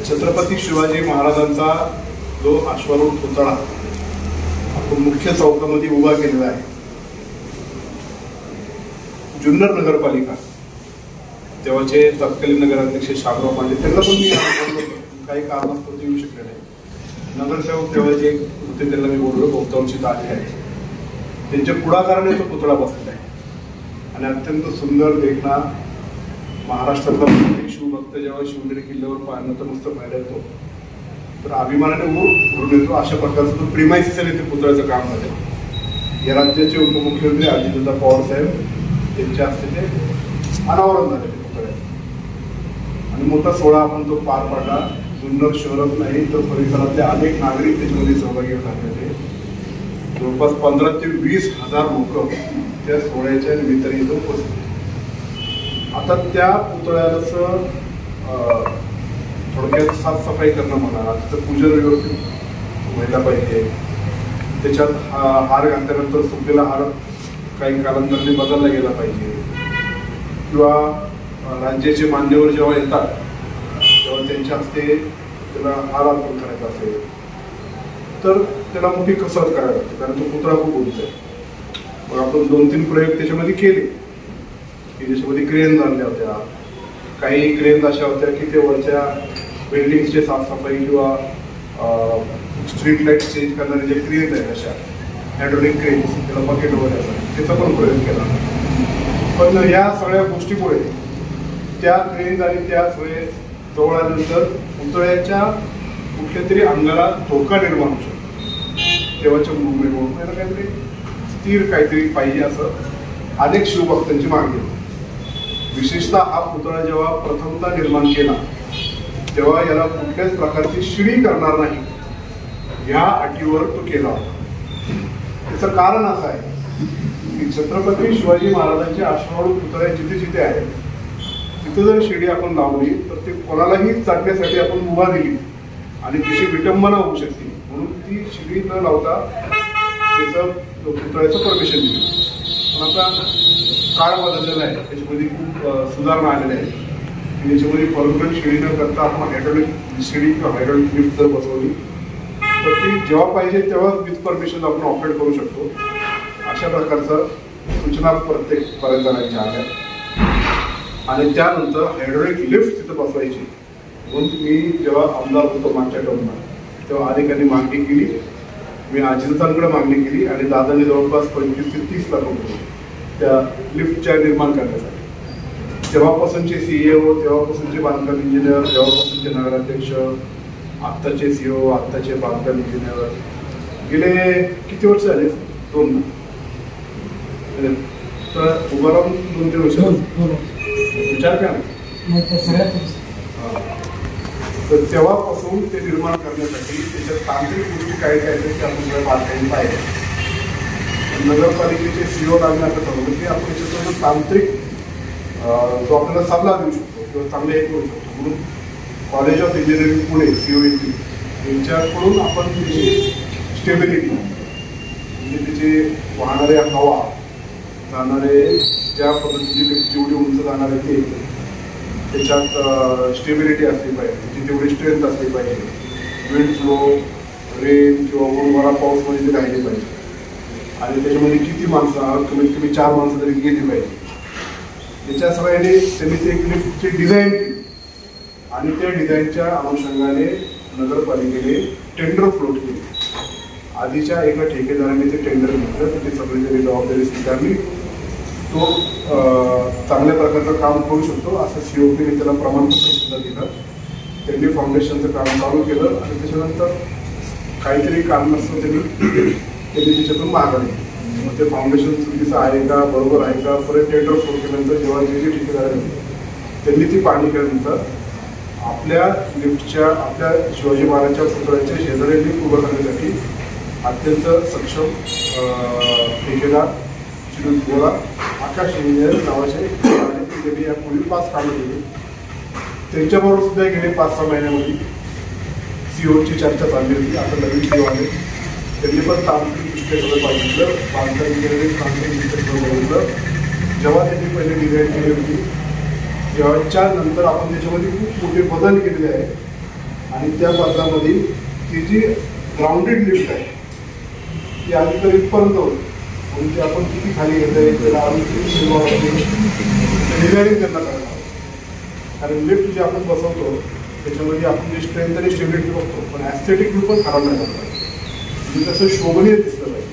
छत्रपती शिवाजी महाराजांचा जो अश्वारूढ पुतळा आपण मुख्य चौकामध्ये उभा केलेला आहे. जुन्नर नगरपालिका तेव्हाचे तत्कालीन नगराध्यक्ष शामराव पांडे त्यांना पण मी काही कारणास्तव येऊ शकले नाही. नगरसेवक तेव्हाचे होते त्यांना मी बोललो बहुतांशी आले आहेत. त्यांच्या पुढाकाराने तो पुतळा बसलेला आहे आणि अत्यंत सुंदर देखना महाराष्ट्रातला प्रत्येक शिवभक्त जेव्हा शिवनेरी किल्ल्यावर पाहणं तर नुसतं पाहायला येतो तर अभिमानाने उरून येतो. अशा प्रकारचं तो प्रिमाइसेस आहे ते पुतळ्याचं काम झालं. या राज्याचे उपमुख्यमंत्री अजितदादा पवार साहेब त्यांच्या हस्ते ते अनावरण झाले ते पुतळ्याचं आणि मोठा सोहळा आपण तो पार पाडला. जुन्नर शहरात नाही तर परिसरातले अनेक नागरिक त्याच्यामध्ये सहभागी झाले होते. जवळपास 15 ते 20,000 लोक त्या सोहळ्याच्या निमित्ताने इथं उपस्थित. आता त्या पुतळ्याच थोडक्यात साफसफाई करणं म्हणा, तिथं पूजन व्यवस्थित व्हायला पाहिजे. त्याच्यात हार घातल्यानंतर सुकलेला हार काही कालांतराने बदलला गेला पाहिजे किंवा राज्याचे मान्यवर जेव्हा येतात तेव्हा त्यांच्या हस्ते त्याला हार अर्पण करायचा असेल तर त्याला मोठी कसरत करायला लागते कारण तो पुतळा खूप उंच आहे. मग आपण 2-3 प्रयोग त्याच्यामध्ये केले की ज्याच्यामध्ये क्रेन आणल्या होत्या. काही क्रेन अशा होत्या की ते वरच्या बिल्डिंगचे साफसफाई किंवा स्ट्रीट लाईट चेंज करणारे जे क्रेन आहेत अशा हायड्रोलिक क्रेन्स त्याला बकेट वगैरे असतात त्याचा पण प्रयोग केला. पण या सगळ्या गोष्टीमुळे त्या क्रेन्स आणि त्या सगळे जवळ आल्यानंतर पुतळ्याच्या कुठल्या तरी अंगाला धोका निर्माण होऊ शकतो. तेव्हाच्या मुवमेंट होऊन त्याला काहीतरी स्थिर काहीतरी पाहिजे असं अनेक शिवभक्तांची मागणी होती. विशेषतः हा पुतळा जेव्हा प्रथमतः निर्माण केला तेव्हा याला कुठल्याच प्रकारची शिडी करणार नाही या अटीवर तो केला होता. त्याचं कारण असं आहे की छत्रपती शिवाजी महाराजांचे अश्वारूढ पुतळे जिथे जिथे आहेत तिथे जर शिडी आपण लावली तर ते कोणालाही चढण्यासाठी आपण मुभा दिली आणि तिची विटंबना होऊ शकते म्हणून ती शिडी न लावता त्याचं पुतळ्याचं परमिशन दिलं. पण आता काळ बदललेला आहे त्याच्यामध्ये खूप सुधारणा आलेल्या आहेत की त्याच्यामध्ये परमनंट शिडी न करता आपण हायड्रोलिक शिडी किंवा हायड्रोलिक लिफ्ट जर बसवली तर ती जेव्हा पाहिजे तेव्हाच विथ परमिशन आपण ऑपरेट करू शकतो. अशा प्रकारचं सूचना प्रत्येक पर्यटनाच्या आल्या आणि त्यानंतर हायड्रोलिक लिफ्ट तिथं बसवायची म्हणून मी जेव्हा आमदार होतो मागच्या टर्मला तेव्हा अनेकांनी मागणी केली. मी अजितदादांकडे मागणी केली आणि दादांनी जवळपास 25 ते 30 लाख रुपये त्या लिफ्टच्या निर्माण करण्यासाठी. तेव्हापासूनचे CEO, तेव्हापासूनचे बांधकाम इंजिनियर, तेव्हापासूनचे नगराध्यक्ष, आत्ताचे CEO, आत्ताचे बांधकाम इंजिनियर गेले किती वर्ष झाले? 2 तर उभं राहून 2-3 वर्ष विचार करा. तर तेव्हापासून ते निर्माण करण्यासाठी त्याच्यात तांत्रिक गोष्टी काय काय ते आपण बांधकाम पाहिजे. नगरपालिकेचे CEO आम्ही असं ठरवलं की आपण याच्यातून तांत्रिक जो आपल्याला सल्ला देऊ शकतो किंवा चांगले हे करू शकतो म्हणून college of engineering Pune COET यांच्याकडून आपण त्याची स्टेबिलिटी म्हणजे त्याचे वाहणारे हवा जाणारे ज्या पद्धतीची जेवढी उंच जाणारे ते त्याच्यात स्टेबिलिटी असली पाहिजे त्याची तेवढी स्ट्रेंथ असली पाहिजे. विंड फ्लो, रेन किंवा उन्हाळा पाऊसमध्ये ते राहिले पाहिजे आणि त्याच्यामध्ये किती माणसं कमीत कमी 4 माणसं तरी गेली पाहिजे. त्याच्या सगळ्यांनी त्यांनी ते एक लिफ्टची डिझाईन केली आणि त्या डिझाईनच्या अनुषंगाने नगरपालिकेने टेंडर फ्लोट केली. आधीच्या एका ठेकेदाराने ते टेंडर घेतलं त्याची सगळी तरी जबाबदारी स्वीकारली. तो चांगल्या प्रकारचं काम करू शकतो असं COPने त्याला प्रमाणपत्र सुद्धा दिलं. त्यांनी फाउंडेशनचं काम चालू केलं आणि त्याच्यानंतर काहीतरी काम नसतं त्यांनी त्याच्यातून मागणी. मग ते फाउंडेशन चुकीचं आहे का बरोबर आहे का परत टेंडर फ्लोट केल्यानंतर जेव्हा जे ठेकेदार आहेत त्यांनी ती पाहणी केल्यानंतर आपल्या लिफ्टच्या आपल्या शिवाजी महाराजांच्या पुतळ्याच्या शेजारी लिफ्ट उभं करण्यासाठी अत्यंत सक्षम ठेकेदार श्री गोला आकाश इंजिनियर नावाचे त्यांनी यापूर्वी 5 कामं केली. त्यांच्याबरोबर सुद्धा गेले 5-6 महिन्यामध्ये COची चर्चा चालली होती. आता नवीन CO आले त्यांनी पण तांत्रिकदृष्ट्या सगळं पाहिलं बांधकाम इंजिनिअरिंग तांत्रिकदृष्ट्या सगळं बघितलं. जेव्हा त्यांनी पहिले डिझाईन केली होती तेव्हाच्या नंतर आपण त्याच्यामध्ये खूप मोठे बदल केलेले आहेत आणि त्या बदलामध्ये ती जी ग्राउंडेड लिफ्ट आहे ती आधी तर इथपर्यंत होती, म्हणून ती आपण किती खाली घेता येईल त्याला डिझायनिंग त्यांना करायला हवं. कारण लिफ्ट जे आपण बसवतो त्याच्यामध्ये आपण जे स्ट्रेंथ आणि स्टेबिलिटी बघतो, पण ॲस्थेटिक लुक पण खराब नाही झालं पाहिजे, म्हणजे तसं शोभनीय दिसलं पाहिजे.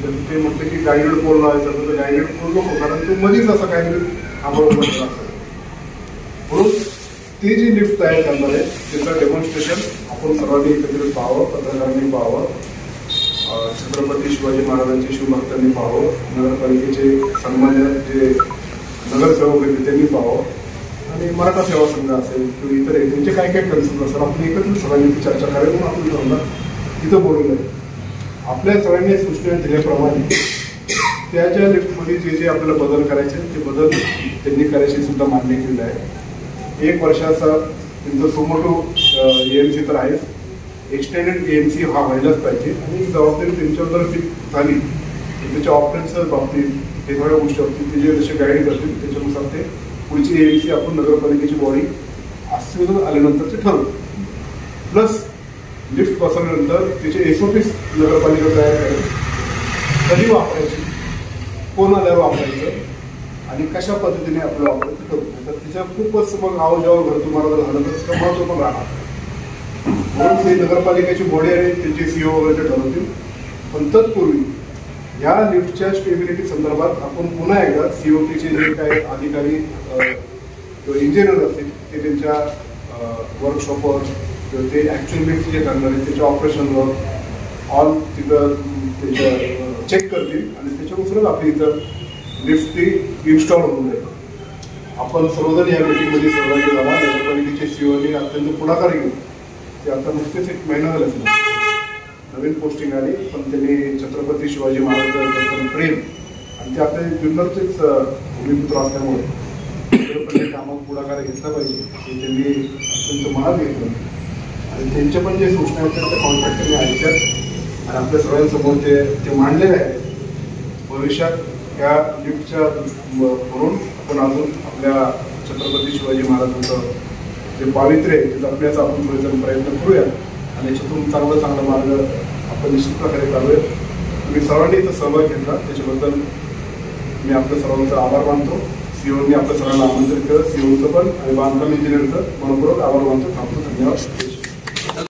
जर ते म्हटलं की गायडेड पोल लावायचं तर गायडेड पोल नको, कारण तो मध्येच असं काहीतरी आंबळ बनलेला असतं. म्हणून ती जी लिफ्ट तयार करणार आहे त्याचं डेमॉन्स्ट्रेशन आपण सर्वांनी एकत्रित पाहावं, पत्रकारांनी पाहावं, छत्रपती शिवाजी महाराजांचे शिवभक्तांनी पाहावं, नगरपालिकेचे सन्मान्य जे नगरसेवक आहेत त्यांनी पाहावं, आणि मराठा सेवा संघ असेल किंवा इतर त्यांचे काय काय कन्सर्न असेल आपण एकत्रित सगळ्यांनी चर्चा करावी म्हणून आपण ठरवलं तिथं बोलवलं आहे. आपल्या सगळ्यांनी सूचना दिल्याप्रमाणे त्या ज्या लिफ्टमध्ये जे जे आपल्याला बदल करायचे ते बदल त्यांनी करायचे सुद्धा मान्य केलं आहे. 1 वर्षाचा त्यांचं सोमोटो AMC तर आहेच, एक्सटेंडेड AMC हा व्हायलाच पाहिजे, आणि जबाबदारी त्यांच्यावर फिट झाली तर त्याच्या ऑपरेन्सच्या बाबतीत हे सगळ्या गोष्टी असतील ते जे जसे गाईड करतील त्याच्यानुसार ते पुढची AMC आपण नगरपालिकेची बॉडी अस्तित्वात आल्यानंतर ते ठरवू. प्लस लिफ्ट बसवल्यानंतर त्याचे SOPs नगरपालिका तयार करेल, कधी वापरायची, कोण आल्यावर वापरायचं आणि कशा पद्धतीने आपलं वापरायचं करू. तर तिच्या खूपच मग आवजाव घर तुम्हाला जर झालं तर महत्त्व पण राहणार. म्हणून ते नगरपालिकेची बॉडी आहे त्यांचे CEO वगैरे ठरवतील. पण तत्पूर्वी ह्या लिफ्टच्या स्टेबिलिटी संदर्भात आपण पुन्हा एकदा COPचे जे काही अधिकारी किंवा इंजिनियर असतील ते त्यांच्या वर्कशॉपवर किंवा ते ॲक्च्युअल लिफ्ट जे करणार आहेत त्याच्या ऑपरेशनवर ऑल तिथं त्याच्या चेक करतील आणि त्याच्यानुसारच आपली इथं लिफ्ट ती इन्स्टॉल होऊन जाईल. आपण सर्वजण या मीटिंगमध्ये सहभागी झाला. नगरपालिकेचे COनी अत्यंत पुढाकार घेऊन ते आता नुकतेच 1 महिना झालाच नाही नवीन पोस्टिंग आली, पण त्यांनी छत्रपती शिवाजी महाराजांबद्दल प्रेम आणि ते आपल्या जुन्नरचेच भूमिपुत्र असल्यामुळे नगरपालिका कामात पुढाकार घेतला पाहिजे हे त्यांनी अत्यंत मनात घेतलं. आणि त्यांचे पण जे सूचना आहेत त्या कॉन्ट्रॅक्टरने ऐकतात आणि आपल्या सगळ्यांसमोर ते मांडलेले आहेत. भविष्यात ह्या लिफ्टच्या म्हणून आपण अजून आपल्या छत्रपती शिवाजी महाराजांचं जे पावित्र्य आहे ते जपण्याचा आपण थोडेजण प्रयत्न करूया आणि याच्यातून चांगला मार्ग आपण निश्चित प्रकारे काढूया. तुम्ही सर्वांनी इथं सहभाग घेतला त्याच्याबद्दल मी आपल्या सर्वांचा आभार मानतो. COनी आपल्या सर्वांना आमंत्रित केलं, COचं पण आणि बांधकाम इंजिनियरचं मनपूर्वक आभार मानतो. थांबतो. धन्यवाद.